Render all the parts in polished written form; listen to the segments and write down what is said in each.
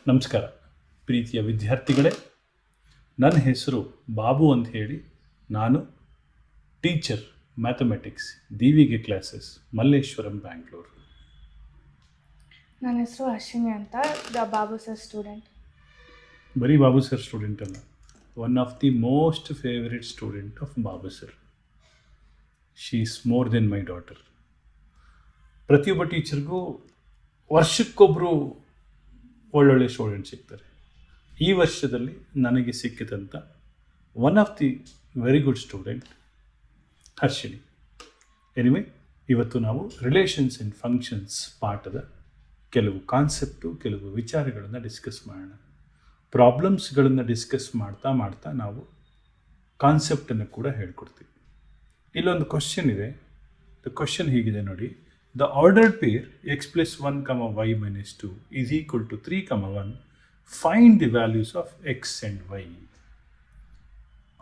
ನಮಸ್ಕಾರ ಪ್ರೀತಿಯ ವಿದ್ಯಾರ್ಥಿಗಳೇ, ನನ್ನ ಹೆಸರು ಬಾಬು ಅಂತ ಹೇಳಿ. ನಾನು ಟೀಚರ್ ಮ್ಯಾಥಮೆಟಿಕ್ಸ್ ದಿವಿಗೆ ಕ್ಲಾಸಸ್ ಮಲ್ಲೇಶ್ವರಂ ಬ್ಯಾಂಗ್ಳೂರು. ನನ್ನ ಹೆಸರು ಅಶ್ವಿನಿ ಅಂತ, ಬಾಬು ಸರ್ ಸ್ಟೂಡೆಂಟ್. ಬರೀ ಬಾಬು ಸರ್ ಸ್ಟೂಡೆಂಟ್ ಅಲ್ಲ, one of the most favourite student of Babu sir. She is more than my daughter. ಪ್ರತಿಯೊಬ್ಬ ಟೀಚರ್ಗೂ ವರ್ಷಕ್ಕೊಬ್ಬರು ಒಳ್ಳೊಳ್ಳೆ ಸ್ಟೂಡೆಂಟ್ ಸಿಗ್ತಾರೆ. ಈ ವರ್ಷದಲ್ಲಿ ನನಗೆ ಸಿಕ್ಕಿದಂಥ one of the very good student Harshini. Anyway, ಇವತ್ತು ನಾವು ರಿಲೇಷನ್ಸ್ ಆ್ಯಂಡ್ ಫಂಕ್ಷನ್ಸ್ ಪಾಠದ ಕೆಲವು ಕಾನ್ಸೆಪ್ಟು, ಕೆಲವು ವಿಚಾರಗಳನ್ನು ಡಿಸ್ಕಸ್ ಮಾಡೋಣ. ಪ್ರಾಬ್ಲಮ್ಸ್ಗಳನ್ನು ಡಿಸ್ಕಸ್ ಮಾಡ್ತಾ ಮಾಡ್ತಾ ನಾವು ಕಾನ್ಸೆಪ್ಟನ್ನು ಕೂಡ ಹೇಳ್ಕೊಡ್ತೀವಿ. ಇಲ್ಲೊಂದು ಕ್ವಶನ್ ಇದೆ. ದ ಕ್ವಶನ್ ಹೀಗಿದೆ ನೋಡಿ: The ordered pair x plus 1, y minus 2 is equal to 3, 1. Find the values of x and y.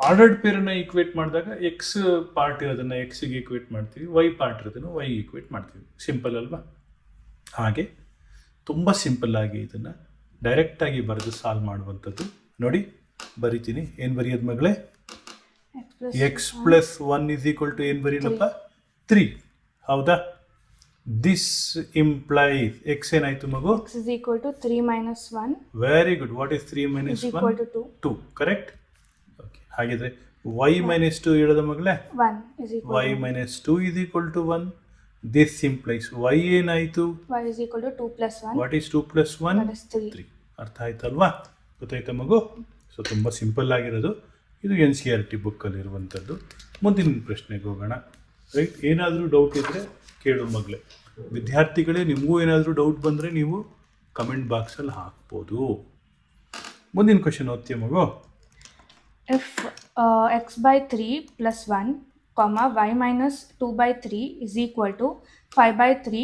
Ordered ಪೇರನ್ನು ಈಕ್ವೇಟ್ ಮಾಡಿದಾಗ ಎಕ್ಸ್ ಪಾರ್ಟ್ ಇರೋದನ್ನು ಎಕ್ಸ್ಗೆ ಈಕ್ವೇಟ್ ಮಾಡ್ತೀವಿ, ವೈ ಪಾರ್ಟ್ ಇರೋದನ್ನು ವೈಗೆ ಈಕ್ವೇಟ್ ಮಾಡ್ತೀವಿ. ಸಿಂಪಲ್ ಅಲ್ವಾ? ಹಾಗೆ ತುಂಬ ಸಿಂಪಲ್ಲಾಗಿ ಇದನ್ನು ಡೈರೆಕ್ಟಾಗಿ ಬರೆದು ಸಾಲ್ವ್ ಮಾಡುವಂಥದ್ದು. ನೋಡಿ, ಬರಿತೀನಿ. ಏನು ಬರೆಯೋದು ಮಗಳೇ? X plus 1 is equal to ಏನು ಬರೀಲಪ್ಪ? 3. ಹೌದಾ? ದಿಸ್ ಇಂಪ್ಲೈಸ್ ಎಕ್ಸ್ ಏನಾಯ್ತು ಮಗು? x is equal to 3 minus 1. Very good. What is 3 minus 1? is equal to 2. 2. Correct. Okay. ಹಾಗಿದ್ರೆ y minus 2 ಹೇಳೋದ ಮಗಳೇ? 1 is equal y to minus 2 is equal to 1. This implies y ಏನಾಯಿತು? y is equal to 2 plus 1. What is 2 plus 1? That is 3. 3. ಅರ್ಥ ಆಯ್ತಲ್ವಾ? ಗೊತ್ತಾಯ್ತಾ ಮಗು? So ತುಂಬ simple ಆಗಿರೋದು ಇದು. NCERT ಬುಕ್ಕಲ್ಲಿರುವಂಥದ್ದು. ಮುಂದಿನ ಪ್ರಶ್ನೆಗೆ ಹೋಗೋಣ. ರೈಟ್? ಏನಾದರೂ ಡೌಟ್ ಇದ್ದರೆ ಕೇಳು ಮಗಳೇ. ವಿದ್ಯಾರ್ಥಿಗಳೇ, ನಿಮಗೂ ಏನಾದರೂ ಡೌಟ್ ಬಂದರೆ ನೀವು ಕಮೆಂಟ್ ಬಾಕ್ಸಲ್ಲಿ ಹಾಕ್ಬೋದು. ಮುಂದಿನ ಕ್ವಶನ್ ಓದ್ತೀಯ ಮಗು? If x by 3 plus 1, y minus 2 by 3 is equal to 5 by 3,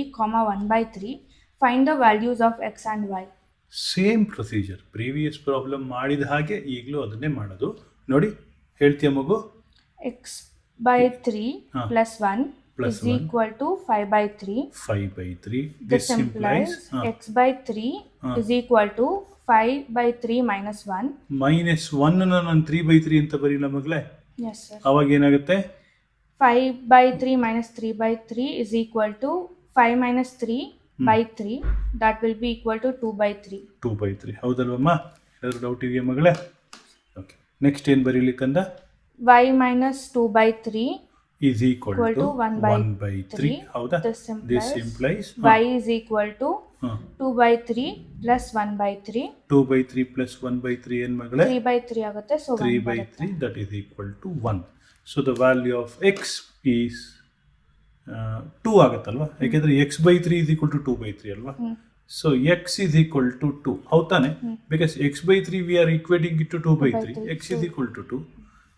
1 by 3, find the values of x and y. Same procedure. Previous problem ಮಾಡಿದ ಹಾಗೆ ಈಗಲೂ ಅದನ್ನೇ ಮಾಡೋದು. ನೋಡಿ, ಹೇಳ್ತೀಯ ಮಗು? x by 3 plus 1 Plus is 1. equal to 5 by 3. 5 by 3. This implies x by 3 is equal to 5 by 3 minus 1. Minus 1 ನಾನು 3 by 3 ಅಂತ ಬರೀಲ್ಲ ಮಗಳೇ? Yes, sir. ಅವಾಗ ಏನಾಗುತ್ತೆ? 5 by 3 minus 3 by 3 is equal to 5 minus 3 by 3. That will be equal to 2 by 3. 2 by 3. ಹೌದಲ್ವಮ್ಮ? ಏನಾದರೂ doubt ಇದೆಯಾ ಮಗಳೇ? Okay. Next ಏನು ಬರೀಲಿಕ್ಕಂದ? y minus 2 by 3 is equal to 1 by 3. ಹೌದಾ? This implies y is equal to 2 by 3 plus 1 by 3. 2 by 3 plus 1 by 3 ಏನು ಮಗಳೇ? 3 by 3 ಆಗುತ್ತೆ. So 3 1 by ಬರುತ್ತೆ. 3, that is equal to 1. So the value of x is 2 ಆಗುತ್ತಲ್ವಾ? ಯಾಕೆಂದರೆ x by 3 is equal to 2 by 3 ಅಲ್ವಾ? So x is equal to 2. ಹೌದಾನೆ? Because x by 3 we are equating it to 2 by 3. x is equal to 2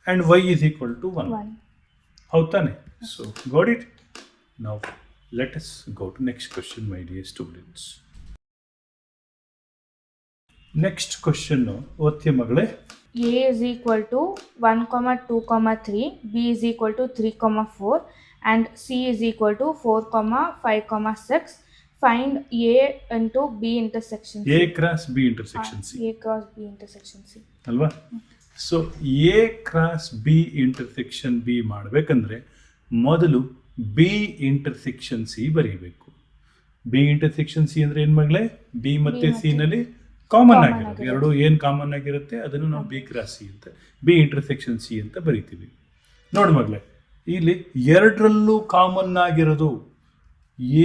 and y is equal to 1. ಹೌದಾನೆ? So got it? Now let us go to next question, my dear students. Next question ಓದ್ತೀಯ ಮಗಳೇ? a is equal to 1, 2, 3, b is equal to 3, 4, and c is equal to 4, 5, 6. Find a into b intersection c. A cross b intersection c. a cross b intersection c. ಅಲ್ವಾ? So A cross B intersection B ಮಾಡಬೇಕಂದ್ರೆ ಮೊದಲು B intersection C ಬರೀಬೇಕು. B intersection C ಅಂದರೆ ಏನು ಮಗಳೇ? B ಮತ್ತು C ನಲ್ಲಿ common ಆಗಿರೋದು ಎರಡು ಏನು ಕಾಮನ್ ಆಗಿರುತ್ತೆ ಅದನ್ನು ನಾವು ಬಿ ಕ್ರಾಸ್ ಸಿ ಅಂತ, ಬಿ ಇಂಟರ್ಸೆಕ್ಷನ್ ಸಿ ಅಂತ ಬರಿತೀವಿ. ನೋಡಿ ಮಗಳೇ, ಇಲ್ಲಿ ಎರಡರಲ್ಲೂ ಕಾಮನ್ ಆಗಿರೋದು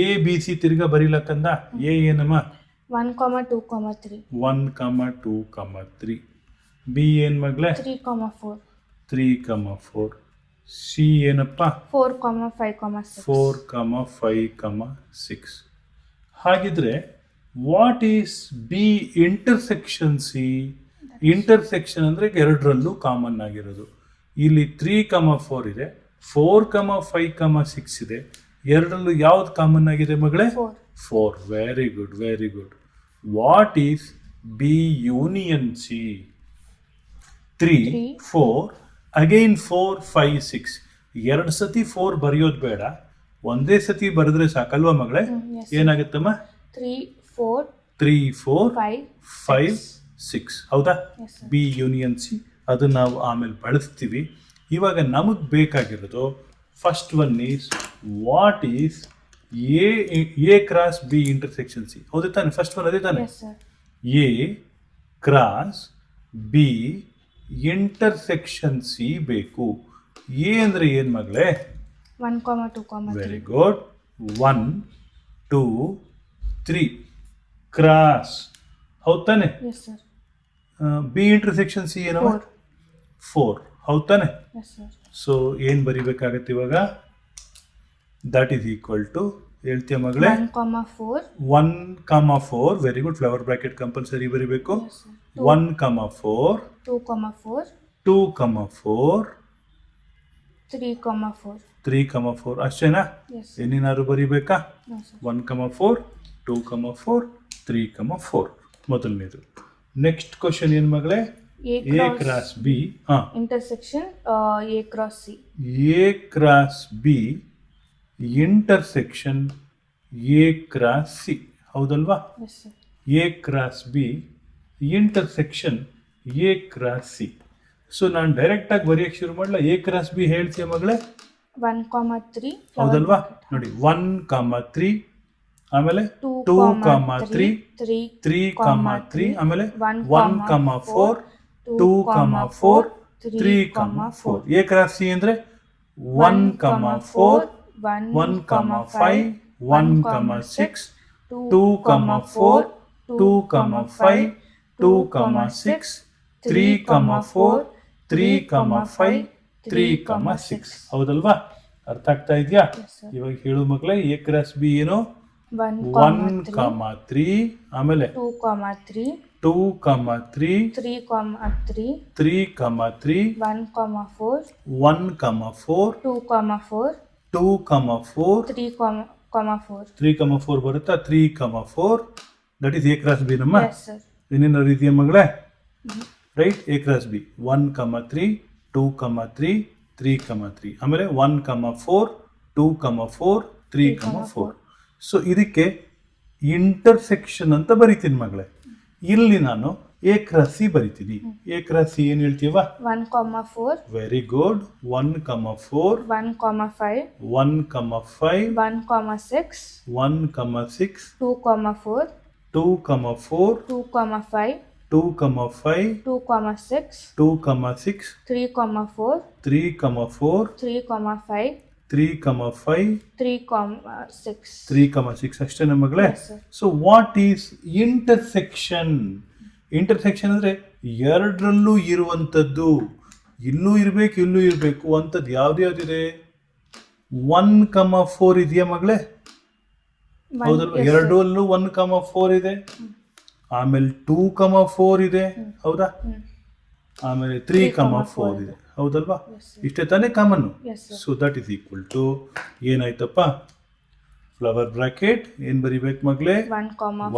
ಎ ಬಿ ಸಿ ತಿರ್ಗಾ ಬರೀಲಕ್ಕಂದ. ಎ ಏನಮ್ಮ? 1, 2, 3. 1, 2, 3. ಬಿ ಏನು ಮಗಳೇ? 3, 4. 3, 4. ಸಿ ಏನಪ್ಪ? 4, 5, 6. 4, 5, 6. ಹಾಗಿದ್ರೆ what is B intersection C? Intersection ಅಂದರೆ ಎರಡರಲ್ಲೂ ಕಾಮನ್ ಆಗಿರೋದು. ಇಲ್ಲಿ 3, 4 ಇದೆ, 4, 5, 6 ಇದೆ. ಎರಡರಲ್ಲೂ ಯಾವ್ದು ಕಾಮನ್ ಆಗಿದೆ ಮಗಳೇ? 4. Very good, very good. What is B union C? 3, 4, again 4, 5, 6. ಎರಡು ಸತಿ 4 ಬರೆಯೋದು ಬೇಡ, ಒಂದೇ ಸತಿ ಬರೆದ್ರೆ ಸಾಕಲ್ವಾ ಮಗಳೇ? ಏನಾಗುತ್ತಮ್ಮ? 3, 4, 3 4 5 5 6 ಹೌದಾ? Yes, sir. B union C ಅದು ನಾವು ಆಮೇಲೆ ಬಳಸ್ತೀವಿ. ಇವಾಗ ನಮಗೆ ಬೇಕಾಗಿರೋದು first one is what is A cross B intersection C. ಹೌದು ತಾನೆ? ಫಸ್ಟ್ ಒನ್ ಅದೇ ತಾನೆ? Yes, sir. A cross B intersection C ಬೇಕು. ಎ ಅಂದರೆ ಏನು ಮಗಳೇ? 1, 2, ವೆರಿ 3. ಗುಡ್. 1 2 3 ಕ್ರಾಸ್. ಹೌದು ತಾನೆ? Yes, sir. B intersection C ಏನೋ? 4. 4. ಹೌದು ತಾನೆ? Yes, sir. ಸೊ ಏನು ಬರಿಬೇಕಾಗತ್ತೆ ಇವಾಗ? ದಟ್ ಈಸ್ ಈಕ್ವಲ್ ಟು ಹೇಳ್ತೀಯ ಮಗಳೇ? 1, 4. 1, 4. Very good. Flower bracket compulsory ಬರಿಬೇಕು. Yes, sir. 1, 4 2, 4. 2, 4 3, 4. 3, 4 ಅಷ್ಟೇನಾ? Yes, sir. ಏನೇನಾದ್ರು ಬರಿಬೇಕಾ? No, sir. 1, 4 2, 4 3, 4 ಮೊದಲನೇದು. ನೆಕ್ಸ್ಟ್ ಕ್ವಶನ್ ಏನು ಮಗಳೇ? A cross B. ಹಾಂ, Intersection A cross C. A cross B intersection A cross C. ಹೌದಲ್ವಾ? Yes, sir. A cross B intersection A cross C. So ನಾನು ಡೈರೆಕ್ಟಾಗಿ ಬರೆಯೋಕ್ಕೆ ಶುರು ಮಾಡಲ? ಎ ಕ್ರಾಸ್ ಬಿ ಹೇಳ್ತೀಯ ಮಗಳೇ? 1, 3. ಹೌದಲ್ವಾ? ನೋಡಿ 1, 3 ಆಮೇಲೆ 2, 3 3, 3 ಆಮೇಲೆ 1, 4 2, 4 3, 4. ಎ ಕ್ರಾಸ್ ಸಿ ಅಂದರೆ 1, 4 1, 5 1, 6 2, 4 2, 5 2, 6 3, 4 3, 5 3, 6. ಹೌದಲ್ವಾ? ಅರ್ಥ ಆಗ್ತಾ ಇದೆಯಾ? Yes, sir. ಇವಾಗ ಹೇಳು ಮಕ್ಕಳೇ, ಎ ಕ್ರಾಸ್ ಬಿ ಏನು? 1, 3 ಆಮೇಲೆ 2, 3. 2, 3 3, 3. 3, 3 1, 4. 1, 4 2, 4. 2, 4 3, 4. 3, 4 ಬರುತ್ತಾ? 3, 4 that is A cross B ನಮ್ಮ. Yes, sir. ಇನ್ನೇನಾದ್ರು ಇದೆಯಾ ಮಗಳೇ? ರೈಟ್. ಎ ಕ್ರಾಸ್ ಬಿ 1, 3 2, 3 3, 3 ಆಮೇಲೆ 1, 4 2, 4 3, 4. ಸೊ ಇದಕ್ಕೆ ಇಂಟರ್ಸೆಕ್ಷನ್ ಅಂತ ಬರಿತೀನಿ ಮಗಳೇ. ಇಲ್ಲಿ ನಾನು ಎ ಕ್ರಾಸ್ ಸಿ ಬರಿತೀನಿ. ಎ ಕ್ರಾಸ್ ಸಿ ಏನು ಹೇಳ್ತೀವ? 1, 4. Very good. 1, 4 1, 5. 1, 5 1, 6. 1, 6 2, 4. 2, 4 2, 5. 2, 5 2, 6. 2, 6 3, 4. 3, 4 3, 5. 3, 5 3, 6. 3, 6 ಅಷ್ಟೇ ಮಗಳೇ. Yes, sir. So what is intersection? Intersection ಅಂದರೆ ಎರಡರಲ್ಲೂ ಇರುವಂಥದ್ದು. ಇಲ್ಲೂ ಇರಬೇಕು, ಇಲ್ಲೂ ಇರಬೇಕು ಅಂಥದ್ದು ಯಾವ್ದ್ಯಾವ್ದಿದೆ? 1, 4 ಇದೆಯಾ ಮಗಳೇ? ಹೌದಲ್ವ? Yes, sir. ಎರಡರಲ್ಲೂ 1, 4 ಇದೆ. ಆಮೇಲೆ 2, 4 ಇದೆ. ಹೌದಾ? ಆಮೇಲೆ 3, 4 ಇದೆ. ಹೌದಲ್ವಾ? Yes, sir. ಇಷ್ಟೇ ತಾನೇ common. Yes, sir. So that is equal to ಏನಾಯ್ತಪ್ಪ? ಫ್ಲವರ್ ಬ್ರಾಕೆಟ್ ಏನು ಬರಿಬೇಕು ಮಗಳೇ? 1,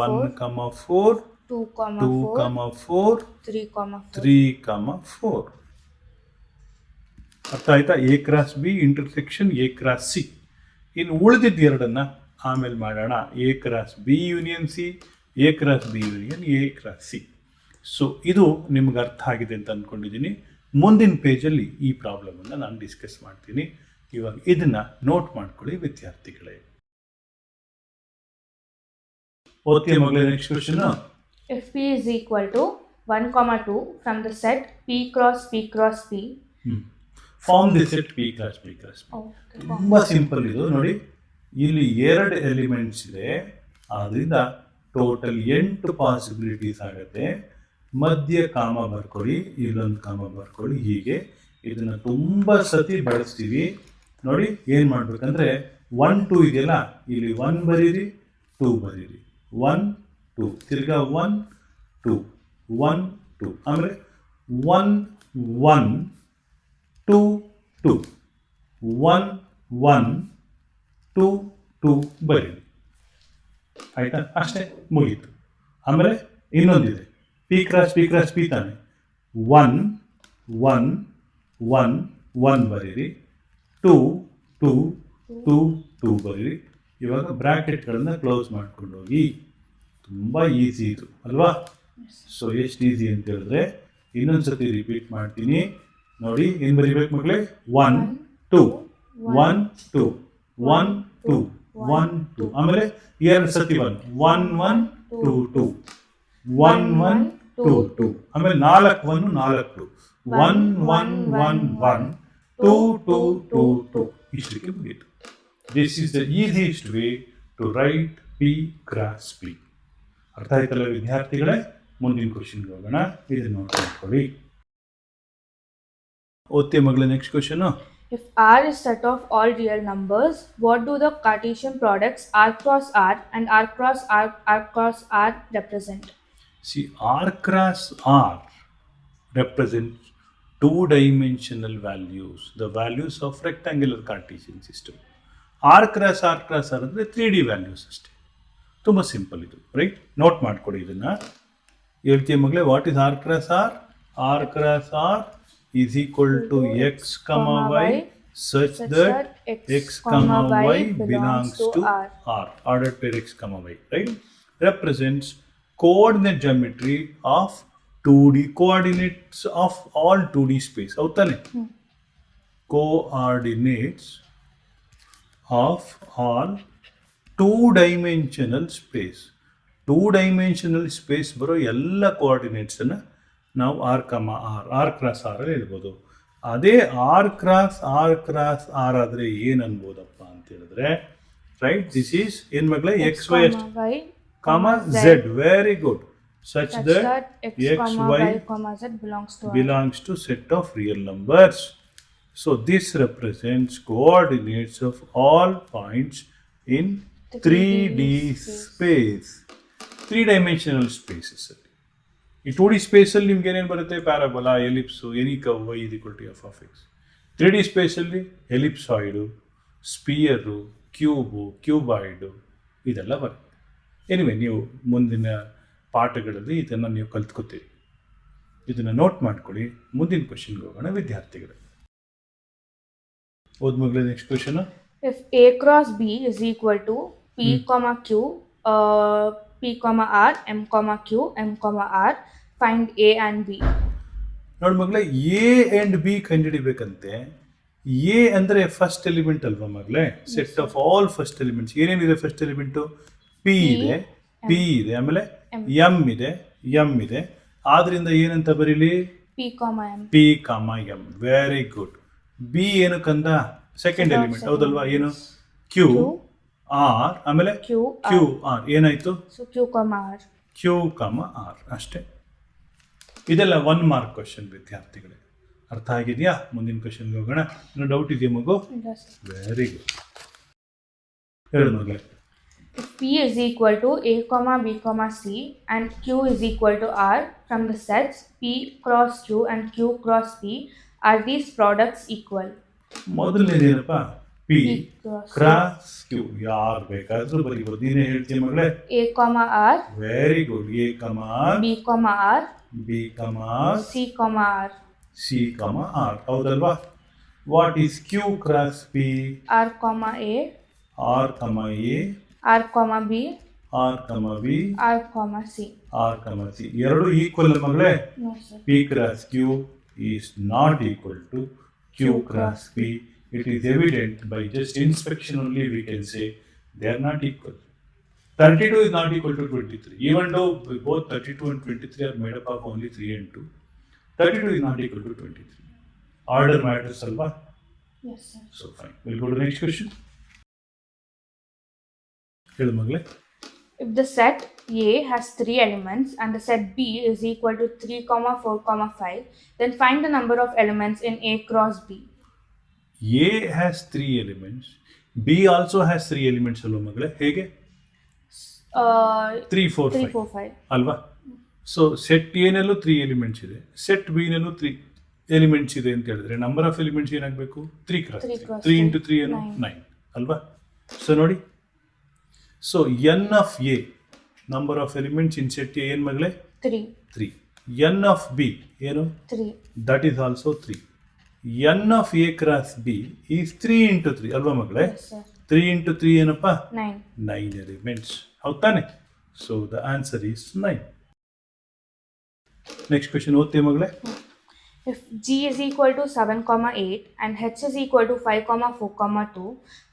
1, 4. 4 2, 2, 4 3, 4. 3, 4. ಅರ್ಥ ಆಯ್ತಾ? A cross B intersection A cross C. ಇನ್ನು ಉಳಿದಿದ್ದು ಎರಡನ್ನ ಆಮೇಲೆ ಮಾಡೋಣ. A cross B union C, A cross B union A cross C. So ಇದು ನಿಮ್ಗೆ ಅರ್ಥ ಆಗಿದೆ ಅಂತ ಅಂದ್ಕೊಂಡಿದ್ದೀನಿ. ಮುಂದಿನ ಪೇಜಲ್ಲಿ ಈ ಪ್ರಾಬ್ಲಮನ್ನು ನಾನು ಡಿಸ್ಕಸ್ ಮಾಡ್ತೀನಿ. ಇವಾಗ ಇದನ್ನು ನೋಟ್ ಮಾಡ್ಕೊಳ್ಳಿ ವಿದ್ಯಾರ್ಥಿಗಳೇ. ಓದ್ತೀಯ ಮಗಳೇ next question? If P is equal to 1, 2 from the set P cross P cross P. Form the set P cross P cross P. Okay. ತುಂಬ ಸಿಂಪಲ್ ಇದು. ನೋಡಿ, ಇಲ್ಲಿ 2 ಎಲಿಮೆಂಟ್ಸ್ ಇದೆ. ಆದ್ದರಿಂದ ಟೋಟಲ್ 8 ಪಾಸಿಬಿಲಿಟೀಸ್ ಆಗುತ್ತೆ. ಮಧ್ಯ ಕಾಮ ಬರ್ಕೊಳ್ಳಿ, ಇಲ್ಲೊಂದು ಕಾಮ ಬರ್ಕೊಳ್ಳಿ. ಹೀಗೆ ಇದನ್ನು ತುಂಬ ಸತಿ ಬಳಸ್ತೀವಿ. ನೋಡಿ ಏನು ಮಾಡ್ಬೇಕಂದ್ರೆ 1, 2 ಇದೆಯಲ್ಲ, ಇಲ್ಲಿ 1 ಬರೀರಿ, 2 ಬರೀರಿ. 1, 2 ತಿರ್ಗಾ 1, 2 1, 2 ಆಮೇಲೆ 1, 1 2, 2 1, 1 2, 2 ಬರೀರಿ. ಆಯ್ತಾ? ಅಷ್ಟೇ, ಮುಗೀತು. ಆಮೇಲೆ ಇನ್ನೊಂದಿದೆ, ಪಿ ಕ್ರಾಸ್ ಪಿ ತಾನೆ. 1, 1 1 1 ಬರೀರಿ. 2, 2 2 2 ಬರೀರಿ. ಇವಾಗ ಬ್ರಾಕೆಟ್ಗಳನ್ನು ಕ್ಲೋಸ್ ಮಾಡ್ಕೊಂಡು ಹೋಗಿ. ತುಂಬ ಈಸಿ ಇದು ಅಲ್ವಾ? ಸೊ ಎಷ್ಟು ಈಸಿ ಅಂತ ಹೇಳಿದ್ರೆ ಇನ್ನೊಂದ್ಸತಿ ರಿಪೀಟ್ ಮಾಡ್ತೀನಿ ನೋಡಿ. ಏನು ಬರಿಬೇಕು ಮಕ್ಕಳೇ? 1 2 1 2 1 2 1 2 ಆಮೇಲೆ ಎರಡು ಸತಿ 1 1 1 2 2 1 1 2 2 ಆಮೇಲೆ 4 1 4 2 1 1 1 1 2 2 2 2 ಇಷ್ಟಕ್ಕೆ ಮುಗೀತು. This is the easiest way to write P cross P. ಅರ್ಥ ಆಯ್ತಲ್ಲ ವಿದ್ಯಾರ್ಥಿಗಳೇ? ಮುಂದಿನ ಕ್ವಶನ್ಗೆ ಹೋಗೋಣ. ಇದನ್ನು ನೋಡ್ಕೊಳ್ಳಿ. ಓದ್ತೀಯ ಮಗಳ next question. If R is set of all real numbers, what do the Cartesian products R cross R and R cross R represent? See, R cross R represents two-dimensional values, the values of rectangular Cartesian system. R cross R ಅಂದರೆ 3D values ಅಷ್ಟೇ. ತುಂಬ simple ಇದು, right? Note ಮಾಡ್ಕೊಡಿ ಇದನ್ನು. ಹೇಳ್ತೀಯ ಮಗಳೇ, what is R cross R? R cross R is equal to x comma y such that x comma y belongs to R, ordered pair x comma y, right? Represents coordinate geometry of 2D, coordinates of all 2D space. Avutane? Coordinates of all two-dimensional space. Two-dimensional space ಬರೋ ಎಲ್ಲ ಕೋಆರ್ಡಿನೇಟ್ಸನ್ನು ನಾವು R ಕಮ R cross R ಅಲ್ಲಿ ಹೇಳ್ಬೋದು. ಅದೇ R cross R ಆದರೆ ಏನು ಅನ್ಬೋದಪ್ಪ ಅಂತ ಹೇಳಿದ್ರೆ, ರೈಟ್, ದಿಸ್ ಈಸ್ ಏನು ಮಗಳೇ? X Y comma Z. Very good. Such that X Y belongs to set of real numbers. So this represents coordinates of all points in 3D space, 3-dimensional spaces ಅಲ್ಲಿ. ಈ 2D ಸ್ಪೇಸಲ್ಲಿ ನಿಮ್ಗೆ ಏನೇನು ಬರುತ್ತೆ? Parabola, ellipse, any curve y = f(x). 3D ಸ್ಪೇಸಲ್ಲಿ ellipsoid, sphere, cube, cuboid ಇದೆಲ್ಲ ಬರುತ್ತೆ. Anyway, ನೀವು ಮುಂದಿನ ಪಾಠಗಳಲ್ಲಿ ಇದನ್ನು ನೀವು ಕಲ್ತ್ಕೋತೀರಿ. ಇದನ್ನು ನೋಟ್ ಮಾಡ್ಕೊಳ್ಳಿ. ಮುಂದಿನ ಕ್ವಶನ್ಗೆ ಹೋಗೋಣ ವಿದ್ಯಾರ್ಥಿಗಳು. ಓದ್ ಮಗಳೇ next question. If A cross B is equal to P comma Q, P comma R, M comma Q, M comma R, find A and B. ನೋಡಿ ಮಗಳೇ, ಎ ಆ್ಯಂಡ್ ಬಿ ಕಂಡುಹಿಡಿಬೇಕಂತೆ. ಎ ಅಂದರೆ ಫಸ್ಟ್ ಎಲಿಮೆಂಟ್ ಅಲ್ವಾ ಮಗಳೇ? Set of all first elements. ಏನೇನಿದೆ first element? P ಇದೆ, P ಇದೆ, ಆಮೇಲೆ M ಇದೆ, ಎಮ್ ಇದೆ. ಆದ್ರಿಂದ ಏನಂತ ಬರೀಲಿ? P comma M. ಪಿ ಕಾಮ ಎಮ್. Very good. ಬಿ ಏನು ಕಂದ? ಸೆಕೆಂಡ್ ಎಲಿಮೆಂಟ್, ಹೌದಲ್ವಾ? ಏನು? ಕ್ಯೂ ಆರ್, ಆಮೇಲೆ ಕ್ಯೂ ಆರ್. ಏನಾಯ್ತು? Q comma R. ಕ್ಯೂ ಕಾಮ ಆರ್ ಅಷ್ಟೇ. ಇದೆಲ್ಲ 1 ಮಾರ್ಕ್ ಕ್ವಶನ್ ವಿದ್ಯಾರ್ಥಿಗಳೇ. ಅರ್ಥ ಆಗಿದೆಯಾ? ಮುಂದಿನ ಕ್ವಶನ್ಗೆ ಹೋಗೋಣ. ಇನ್ನೂ ಡೌಟ್ ಇದೆಯಾ ಮಗು? Very good. ಹೇಳು ಮಗಳೇ. If P is equal to A comma B comma C and Q is equal to R from the sets P cross Q and Q cross P, are these products equal? ಮೊದಲನೇದೇನಪ್ಪ? P cross Q. ಯಾರು ಬೇಕಾದ್ರೂ ಬರೀಬಹುದು. ನೀನೇ ಹೇಳ್ತೀಯ ಮಗಳೇ? A comma R. Very good. A comma R, B comma R, B comma R, C comma R. C comma R. ಹೌದಲ್ವಾ? What is Q cross P? R comma A, R comma A, R comma B, R comma B, R comma C. R comma C. ಎರಡು equal ಮಗಳೇ? No sir. P cross Q is not equal to Q cross P. It is evident by just inspection only we can say they are not equal. 32 is not equal to 23. Even though both 32 and 23 are made up of only 3 and 2, 32 is not equal to 23. Order matters, alva? Yes sir. So fine. We'll go to the next question. Hello, Magle. If the set A has 3 elements and the set B is equal to 3, 4, 5, then find the number of elements in A cross B. A has 3 elements. B also has 3 elements. Hello, Magle. ಹೇಗೆ? 3, 4, 5. ಅಲ್ವಾ? So set ಎನಲ್ಲೂ 3 elements ಇದೆ, set B ನಲ್ಲೂ 3 elements ಇದೆ ಅಂತ ಹೇಳಿದ್ರೆ number of elements ಏನಾಗಬೇಕು? 3 cross 3 into 3 ಏನು? 9 ಅಲ್ವಾ? ಸೊ ನೋಡಿ, so N of A number of elements in set A ಏನು ಮಗಳೇ? 3. ಎನ್ ಆಫ್ ಬಿ ಏನು? 3. That is also 3. N of A cross B is 3 into 3 ಅಲ್ವಾ ಮಗಳೇ? 3 ಇಂಟು 3 ಏನಪ್ಪ? 9 ಎಲಿಮೆಂಟ್ಸ್. ಹೌದು ತಾನೆ? So the answer is 9. Next question ಓದ್ತೀವಿ ಮಗಳೇ. If G is equal to 7, 8 and H is equal to 5, 4, 2,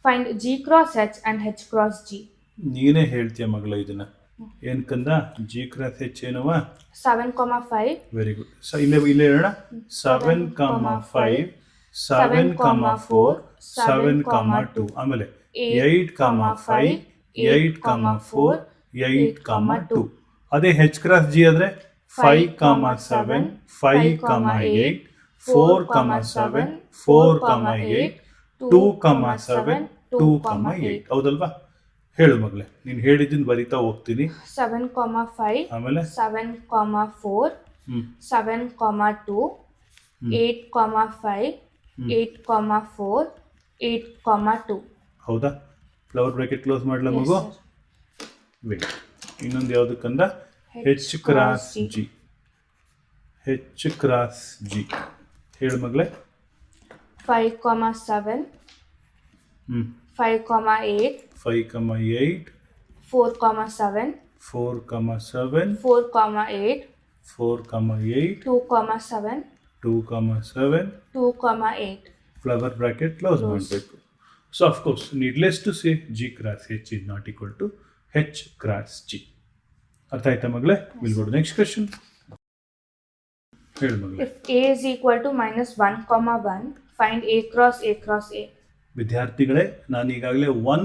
find G cross H and H cross G. ನೀನೇ ಹೇಳ್ತೀಯ ಮಗಳ ಇದನ್ನ. ಏನ್ ಕಂದ? ಜಿ ಕ್ರಾಸ್ ಎಚ್ ಏನವ? 7, 5. Very good. ಇಲ್ಲೇ ಹೇಳೋಣ. 7, 5, 7, 4, 7, 2. ಆಮೇಲೆ 8, 5, 8, 4, 8, 2. ಅದೇ ಹೆಚ್ ಕ್ರಾಸ್ ಜಿ ಆದ್ರೆ 5, 7, 5, 8, 4, 7, 4, 8, 2, 7, 2, 8. ಹೌದಲ್ವಾ? ಹೇಳು ಮಗಳೇ. ನೀನು ಹೇಳಿದ್ದನ್ನು ಬರಿತಾ ಹೋಗ್ತೀನಿ. 7, 5. ಆಮೇಲೆ 7, 4. 7, 2. 8, 5. 8, 4. 8, 2. ಹೌದಾ? ಫ್ಲವರ್ ಬ್ರಾಕೆಟ್ ಕ್ಲೋಸ್ ಮಾಡಲ Yes, ಮಗು? sir. ವೇಟ್. ಇನ್ನೊಂದು ಯಾವುದಕ್ಕಂದ? H cross G. H cross G ಹೇಳು ಮಗಳೇ. 5, 7. 5, 8. 5, 8. 4, 7. 4, 7. 4, 8. 4, 8. 2, 7. 2, 7. 2, 8. ಫ್ಲವರ್ ಬ್ರಾಕೆಟ್ ಕ್ಲೋಸ್ ಮಾಡಬೇಕು. So of course needless to say G cross H is not equal to H cross G. ಅರ್ಥ ಆಯ್ತಾ ಮಗಳೇ? Will go to next question. ಹೇಳು ಮಗಳೇ. If A is equal to -1, 1, find A cross A. ವಿದ್ಯಾರ್ಥಿಗಳೇ, ನಾನು ಈಗಾಗಲೇ 1,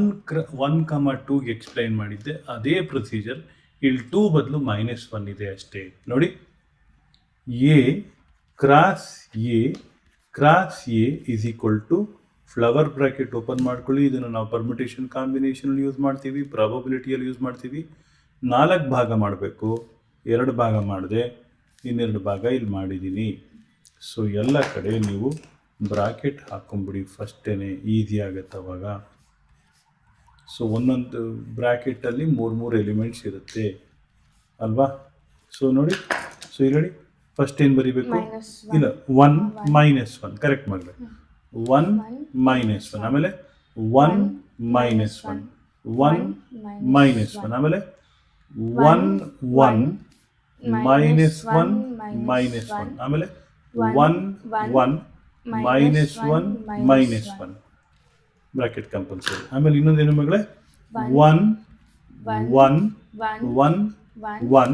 2ಗೆ explain ಮಾಡಿದ್ದೆ. ಅದೇ ಪ್ರೊಸೀಜರ್ ಇಲ್ಲಿ 2 ಬದಲು -1 ಇದೆ ಅಷ್ಟೇ. ನೋಡಿ, A cross A is equal to flower bracket open ಮಾಡ್ಕೊಳ್ಳಿ. ಇದನ್ನು ನಾವು ಪರ್ಮಿಟೇಷನ್ ಕಾಂಬಿನೇಷನಲ್ಲಿ ಯೂಸ್ ಮಾಡ್ತೀವಿ, ಪ್ರಾಬಬಿಲಿಟಿಯಲ್ಲಿ ಯೂಸ್ ಮಾಡ್ತೀವಿ. 4 ಭಾಗ ಮಾಡಬೇಕು, 2 ಭಾಗ ಮಾಡಿದೆ, ಇನ್ನೆರಡು ಭಾಗ ಇಲ್ಲಿ ಮಾಡಿದ್ದೀನಿ. ಸೊ ಎಲ್ಲ ಕಡೆ ನೀವು ಬ್ರಾಕೆಟ್ ಹಾಕೊಂಬಿಡಿ ಫಸ್ಟೇ, ಈಸಿ ಆಗುತ್ತೆ ಅವಾಗ. ಸೊ ಒಂದೊಂದು ಬ್ರ್ಯಾಕೆಟಲ್ಲಿ 3 ಎಲಿಮೆಂಟ್ಸ್ ಇರುತ್ತೆ ಅಲ್ವಾ? ಸೊ ನೋಡಿ, ಸೊ ಇಲ್ಲಿ ನೋಡಿ, ಫಸ್ಟ್ ಏನು ಬರೀಬೇಕು? ಇಲ್ಲ, 1, -1 ಕರೆಕ್ಟ್ ಮಾಡಬೇಕು. 1, -1 ಆಮೇಲೆ 1, -1 1, -1 ಆಮೇಲೆ 1, 1 -1 -1 ಆಮೇಲೆ 1, 1 -1 ಬ್ರಾಕೆಟ್ ಕಂಪಲ್ಸರಿ. ಆಮೇಲೆ ಇನ್ನೊಂದೇನು ಮಗಳೇ? 1, 1 1 1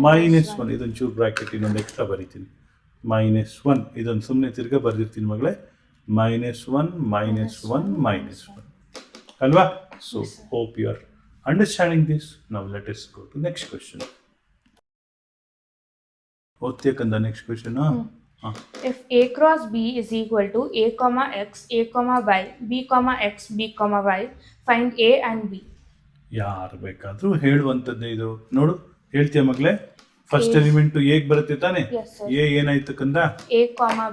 -1 ಇದೊಂಚೂರು ಬ್ರಾಕೆಟ್ ಇನ್ನೊಂದು ಎಕ್ಸ್ಟ್ರಾ ಬರೀತೀನಿ. -1 ಇದೊಂದು ಸುಮ್ಮನೆ ತಿರ್ಗಾ ಬರೆದಿರ್ತೀನಿ ಮಗಳೇ. -1 -1 ಅಲ್ವಾ? So hope you are understanding this. Now let us go to next question. ಓದ್ತೀಯಕ್ಕಂದ next question. If A cross B is equal to A, X, A, Y, B, X, B, Y, find A and B. ಯಾರು ಬೇಕಾದರೂ ಹೇಳುವಂಥದ್ದೇ ಇದು. ನೋಡು, ಹೇಳ್ತೀಯ ಮಗಳೇ? First element egg ಬರುತ್ತೆ ತಾನೆ? Yes, sir. A ಏನಾಯ್ತು ಕಂದ? A,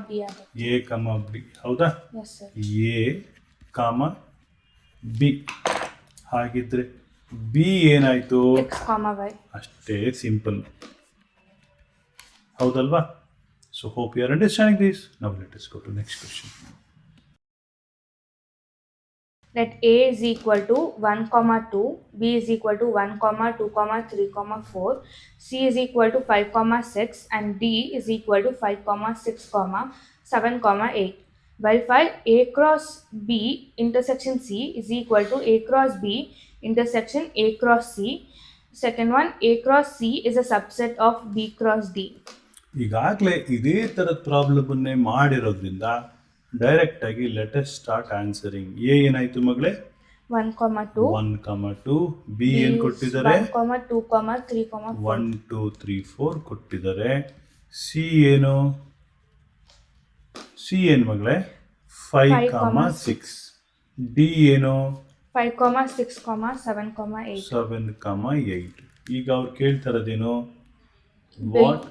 B ಆಗುತ್ತೆ. ಎ, ಬಿ ಹೌದಾ? Yes, sir. A, B. ಹಾಗಿದ್ರೆ ಬಿ ಏನಾಯ್ತು? X, Y. ಅಷ್ಟೇ ಸಿಂಪಲ್, ಹೌದಲ್ವಾ? So hope you are understanding this. Now let us go to next question. Let A is equal to 1, 2, B is equal to 1, 2, 3, 4, C is equal to 5, 6, and D is equal to 5, 6, 7, 8. Verify A cross B intersection C is equal to A cross B intersection A cross C. Second one, A cross C is a subset of B cross D. ಈಗಾಗಲೇ ಇದೇ ಥರದ ಪ್ರಾಬ್ಲಮನ್ನೇ ಮಾಡಿರೋದ್ರಿಂದ direct ಆಗಿ let us start answering. A ಏನಾಯ್ತು ಮಗಳೇ? 1, 2. B ಏನು ಕೊಟ್ಟಿದ್ದಾರೆ? 1, 2, 3, 4. 1, 2, 3, 4 ಕೊಟ್ಟಿದ್ದಾರೆ. ಸಿ ಏನು? ಸಿ ಏನು ಮಗಳೇ? 5, 6. ಡಿ ಏನು? 5, 6, 7, 8. 7, 8. ಈಗ ಅವ್ರು ಕೇಳ್ತಾರದೇನು? What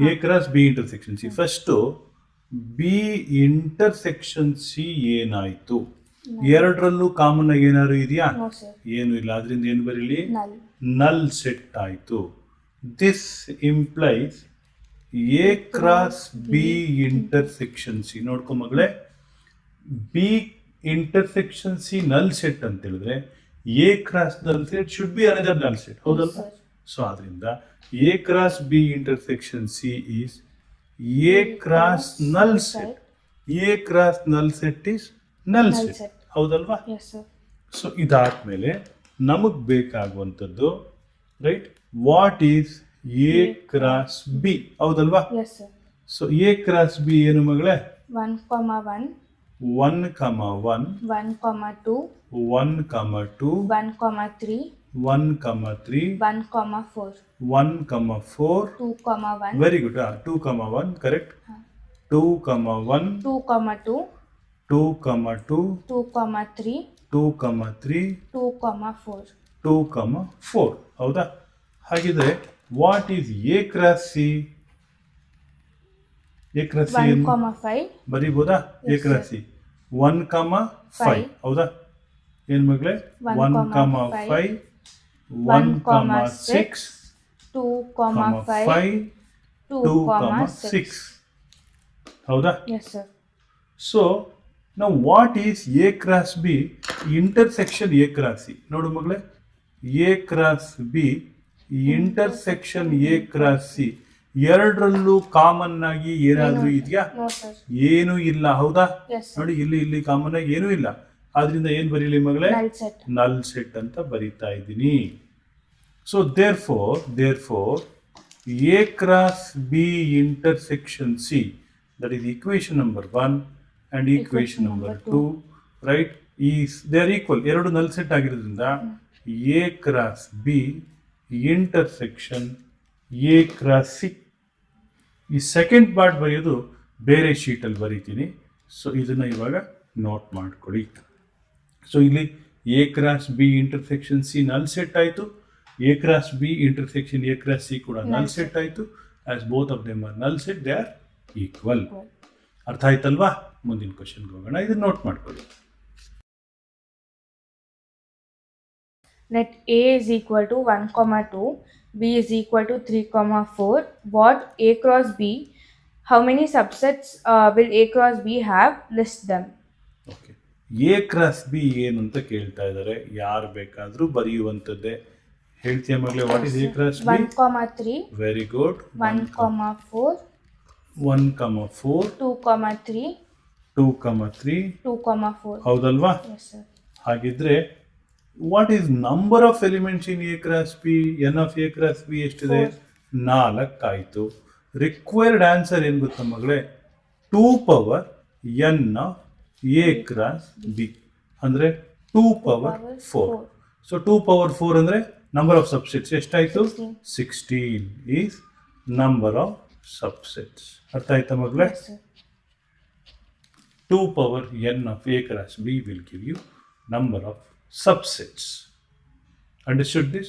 A cross B intersection C. First B intersection C ಏನಾಯ್ತು? ಎರಡರಲ್ಲೂ ಕಾಮನ್ ಆಗಿ ಏನಾದ್ರು ಇದೆಯಾ? No, sir. ಏನು ಇಲ್ಲ. ಅದರಿಂದ ಏನು ಬರೀಲಿ? Null. ನಲ್ ಸೆಟ್ ಆಯಿತು. This implies A cross B intersection C. ನೋಡ್ಕೊ ಮಗಳೇ, B intersection C null set ಅಂತ ಹೇಳಿದ್ರೆ A cross null set should be another null set ಹೌದಲ್ವಾ? sir. ಸೊ ಆದ್ರಿಂದ A cross B intersection C is A cross null set. A cross null set is null Null set set. ಹೌದಲ್ವಾ? Yes, sir. So ಇದಾದ್ಮೇಲೆ ನಮಗ್ ಬೇಕಾಗುವಂಥದ್ದು right what is A cross B ಹೌದಲ್ವಾ? Yes, sir. So A cross B ಏನು ಮಗಳೇ? 1, 1, 1, 1, 1, 2, 1, 2, 1, 3, 1, 3, 1, 4, 1, 4, 2, 1, very good 2, 1 correct. 2, 1, 2, 2, 2, 2, 2, 3, 2, 3, 2, 4. 2, 4 ಹೌದಾ? ಹಾಗಿದ್ರೆ what is A cross C? A cross C 1, 5, ಬರೀಬೋದಾ? A Yes, cross C 1, 5 Five. ಹೌದಾ? ಏನ್ ಮಗಳೇ? 1, 1, 5, 5, 1, 6, 2, 5, 5, 2, 2, 6 ಹೌದಾ? Yes, sir. ಸೊ ನಾವು what is A cross B intersection A cross C? ನೋಡು ಮಗಳೇ, A cross B intersection A cross C ಎರಡರಲ್ಲೂ common ಆಗಿ ಏನಾದ್ರೂ ಇದೆಯಾ? No, sir. ಏನೂ ಇಲ್ಲ ಹೌದಾ? Yes, sir. ನೋಡಿ ಇಲ್ಲಿ ಕಾಮನ್ ಆಗಿ ಏನೂ ಇಲ್ಲ. ಆದ್ರಿಂದ ಏನ್ ಬರೀಲಿ ಮಗಳೇ? Null set. ನಲ್ ಸೆಟ್ ಅಂತ ಬರೀತಾ ಇದ್ದೀನಿ. So therefore A cross B intersection C that is equation number 1 and equation number 2 right is they are equal. ಎರಡು ನಲ್ ಸೆಟ್ ಆಗಿರೋದ್ರಿಂದ A cross B intersection A cross C. ಈ second part ಬರೆಯೋದು ಬೇರೆ ಶೀಟಲ್ಲಿ ಬರೀತೀನಿ. So ಇದನ್ನ ಇವಾಗ note ಮಾಡ್ಕೊಳ್ಳಿ. So ಇಲ್ಲಿ A cross B intersection C null set ಆಯಿತು. A cross B intersection A cross C ಕೂಡ ನಲ್ ಸೆಟ್ ಆಯಿತು. As both of them are null set they are equal. ಅರ್ಥ ಆಯ್ತಲ್ವಾ? ಮುಂದಿನ ಕ್ವಶನ್ಗೆ ಹೋಗೋಣ. ಇದನ್ನ ನೋಟ್ ಮಾಡ್ಕೊಳ್ಳಿ. Let A is equal to 1, 2, B is equal to 3, 4. What A cross B? How many subsets will A cross B have? List them. Okay, A cross B ಏನು ಅಂತ ಕೇಳ್ತಾ ಇದ್ದಾರೆ. ಯಾರು ಬೇಕಾದರೂ ಬರೆಯುವಂಥದ್ದೇ. ಹೇಳ್ತೀಯ ಮಗಳೇ what is A cross B? 1, 3, very good. 1, 4, 1, 4, 2, 3, 2, 3 2, 4. ಹೌದಲ್ವಾ? Yes, sir. ಹಾಗಿದ್ರೆ what is number of elements in a cross B? N of A cross B ಎಷ್ಟಿದೆ? 4 ಆಯಿತು. ರಿಕ್ವೈರ್ಡ್ ಆನ್ಸರ್ ಏನು ಗೊತ್ತಾ ಮಗಳೇ? 2 power N of A cross B ಅಂದರೆ 2 power 4. So 2 power 4 ಅಂದರೆ number of subsets ಎಷ್ಟಾಯಿತು? 16 ಈಸ್ ನಂಬರ್ ಆಫ್ ಸಬ್ಸೆಟ್ಸ್. ಅರ್ಥ ಆಯ್ತಾ ಮಗಳೇ? Yes, sir. 2 power N of A cross B will give you number of subsets. Understood this?